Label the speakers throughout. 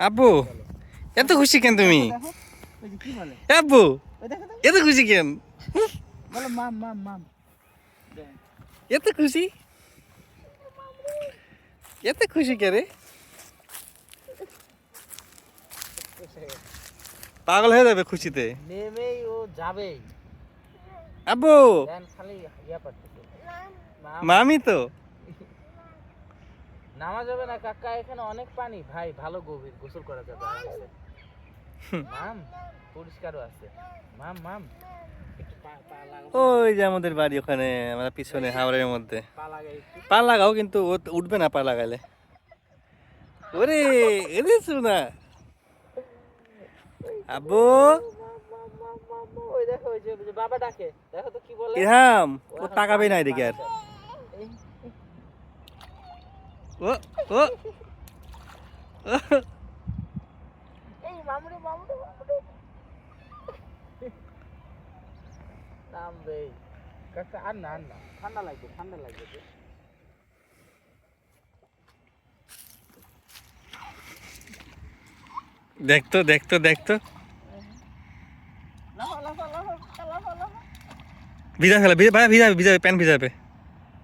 Speaker 1: আব্বু এত খুশি কেন তুমি? আব্বু এত খুশি কেন? এত খুশি এত খুশি কে রে? পাগল হয়ে যাবে খুশিতে।
Speaker 2: নেমেই ও যাবেই।
Speaker 1: আব্বু
Speaker 2: খালি ইয়া পাচ্ছে
Speaker 1: মামি তো
Speaker 2: নামা যাবে না কাকা, এখানে অনেক পানি ভাই, ভালো গভীর, গোসল করা যাবে আরামসে। মাম পরিষ্কারও আছে। মাম মাম একটু পা লাগাও।
Speaker 1: ওই যে আমাদের বাড়ি ওখানে, আমরা পিছনে হাওড়ের মধ্যে।
Speaker 2: পা লাগাই একটু।
Speaker 1: পা লাগাও, কিন্তু ও উঠবে না পা লাগাইলে। ওরে এরে শোনা আব্বু।
Speaker 2: ওই দেখো ওই যে বাবা ডাকে, দেখো তো কি বলে।
Speaker 1: ইরহাম ও তাকাবে না এদিকে আর। ও ও
Speaker 2: এই মামুরে মামুরে মামুরে নামবে কাকা। আর না ঠান্ডা লাগবে ঠান্ডা লাগবে।
Speaker 1: দেখতো দেখতো দেখতো
Speaker 2: লাফা লাফা লাফা লাফা লাফা।
Speaker 1: ভিজা ফেলা, ভিজাবে ভিজাবে, প্যান্ট ভিজাবে।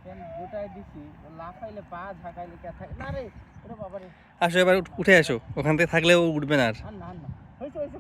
Speaker 2: পেন গোটায় দিছি, ও লাফাইলে পা ঝাঁকাইলে কে থাকে না রে। ওরে বাবা রে।
Speaker 1: আসো এবার উঠে আসো, ওখান থেকে থাকলে ও উঠবে না আর।
Speaker 2: আর না হইছে হইছে।